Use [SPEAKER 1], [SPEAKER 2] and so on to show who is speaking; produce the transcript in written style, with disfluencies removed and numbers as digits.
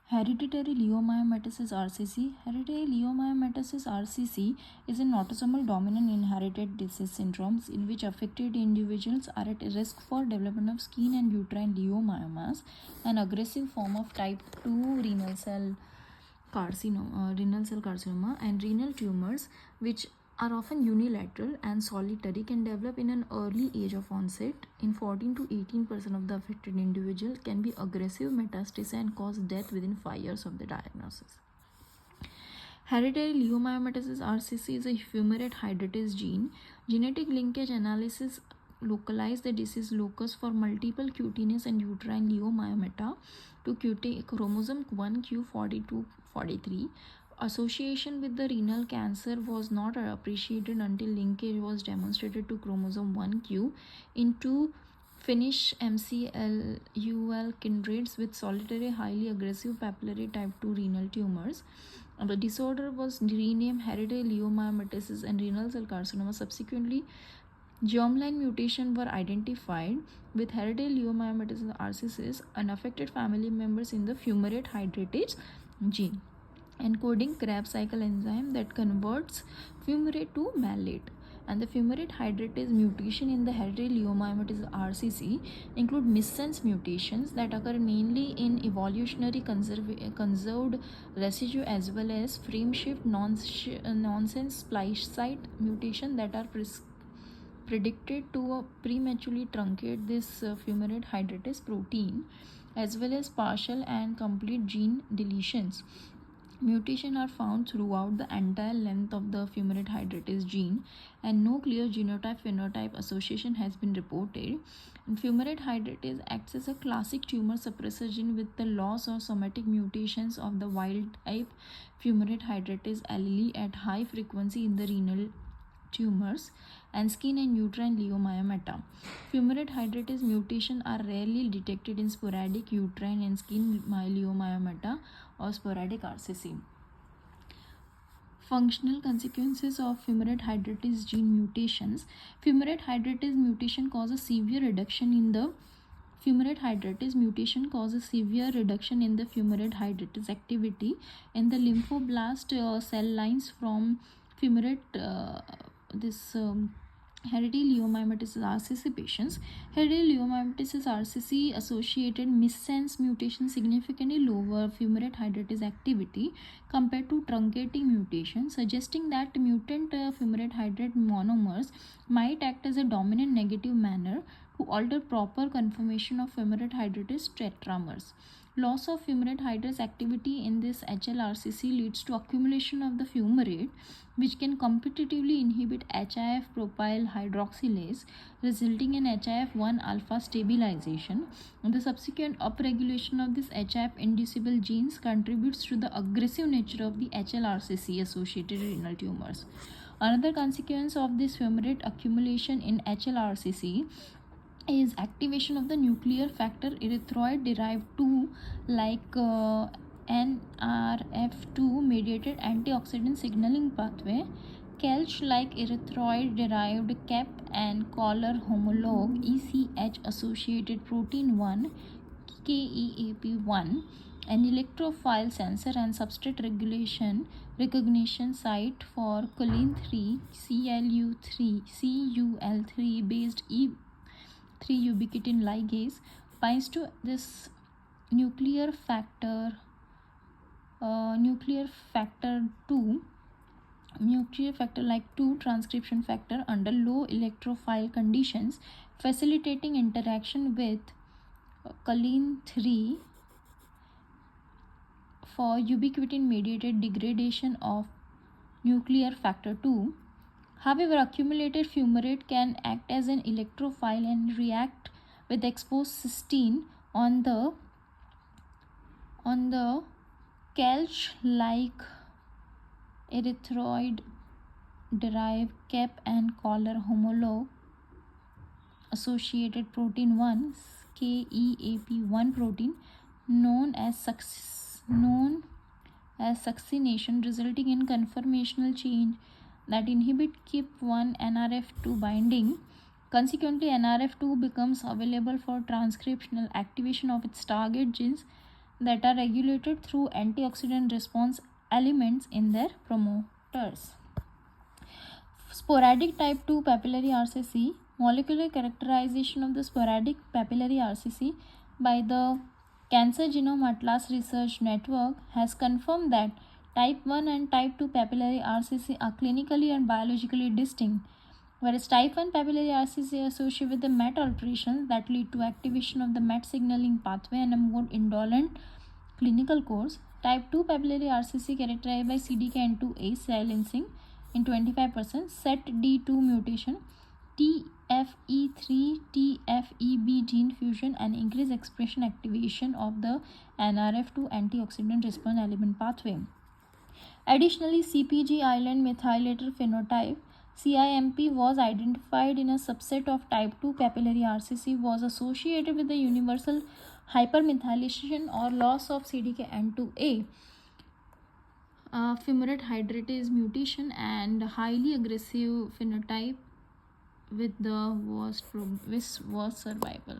[SPEAKER 1] Hereditary leiomyomatosis RCC. Hereditary leiomyomatosis RCC is an autosomal dominant inherited disease syndromes in which affected individuals are at risk for development of skin and uterine leiomyomas, an aggressive form of type 2 renal cell carcinoma, and renal tumors, which are often unilateral and solitary, can develop in an early age of onset. In 14 to 18% of the affected individuals can be aggressive metastasis and cause death within 5 years of the diagnosis. Hereditary leiomyomatosis RCC is a fumarate hydratase gene. Genetic linkage analysis localize the disease locus for multiple cutaneous and uterine leiomyomata to chromosome 1q42-43. Association with the renal cancer was not appreciated until linkage was demonstrated to chromosome 1q in two Finnish MCLUL kindreds with solitary highly aggressive papillary type 2 renal tumors. The disorder was renamed hereditary leiomyomatosis and renal cell carcinoma. Subsequently, germline mutation were identified with hereditary leiomyomatosis RCC. Unaffected family members in the fumarate hydratase gene, encoding Krebs cycle enzyme that converts fumarate to malate. And the fumarate hydratase mutation in the hereditary leiomyomatosis RCC include missense mutations that occur mainly in evolutionary conserved residue as well as frame shift nonsense splice site mutation that are predicted to prematurely truncate this fumarate hydratase protein, as well as partial and complete gene deletions. Mutations are found throughout the entire length of the fumarate hydratase gene, and no clear genotype-phenotype association has been reported. And fumarate hydratase acts as a classic tumor suppressor gene with the loss or somatic mutations of the wild-type fumarate hydratase allele at high frequency in the renal tumors and skin and uterine leiomyomata. Fumarate hydratase mutations are rarely detected in sporadic uterine and skin leiomyomata or sporadic RCC. Functional consequences of fumarate hydratase gene mutations. Fumarate hydratase mutation causes severe reduction in the fumarate hydratase activity in the lymphoblast cell lines from fumarate hereditary leiomyomatosis RCC patients. Hereditary leiomyomatosis RCC associated missense mutation significantly lower fumarate hydratase activity compared to truncating mutation, suggesting that mutant fumarate hydrate monomers might act as a dominant negative manner to alter proper conformation of fumarate hydratase tetramers. Loss of fumarate hydratase activity in this Hlrcc leads to accumulation of the fumarate, which can competitively inhibit HIF propyl hydroxylase, resulting in HIF-1 alpha stabilization. The subsequent upregulation of this HIF-inducible genes contributes to the aggressive nature of the Hlrcc-associated renal tumors. Another consequence of this fumarate accumulation in Hlrcc is activation of the nuclear factor erythroid derived 2 like NRF2 mediated antioxidant signaling pathway, Kelch like erythroid derived cap and collar homologue ECH associated protein 1 KEAP1, an electrophile sensor and substrate recognition site for choline 3 CUL3 based E3 ubiquitin ligase, binds to this nuclear factor 2 transcription factor under low electrophile conditions, facilitating interaction with choline 3 for ubiquitin mediated degradation of nuclear factor 2. However, accumulated fumarate can act as an electrophile and react with exposed cysteine on the Kelch-like erythroid derived cap and collar homologue associated protein 1 KEAP1 protein known as succination, resulting in conformational change that inhibit KEAP1 NRF2 binding. Consequently, NRF2 becomes available for transcriptional activation of its target genes that are regulated through antioxidant response elements in their promoters. Sporadic type 2 papillary RCC. Molecular characterization of the sporadic papillary RCC by the Cancer Genome Atlas Research Network has confirmed that type 1 and type 2 papillary RCC are clinically and biologically distinct, whereas type 1 papillary RCC are associated with the MET alterations that lead to activation of the MET signaling pathway and a more indolent clinical course. Type 2 papillary RCC characterized by CDKN2A silencing in 25%, SETD2 mutation, TFE3 TFEB gene fusion, and increased expression activation of the NRF2 antioxidant response element pathway. Additionally, CpG island methylator phenotype CIMP was identified in a subset of type 2 papillary RCC was associated with the universal hypermethylation or loss of CDKN2A, fumarate hydratase mutation, and highly aggressive phenotype with the worst survival.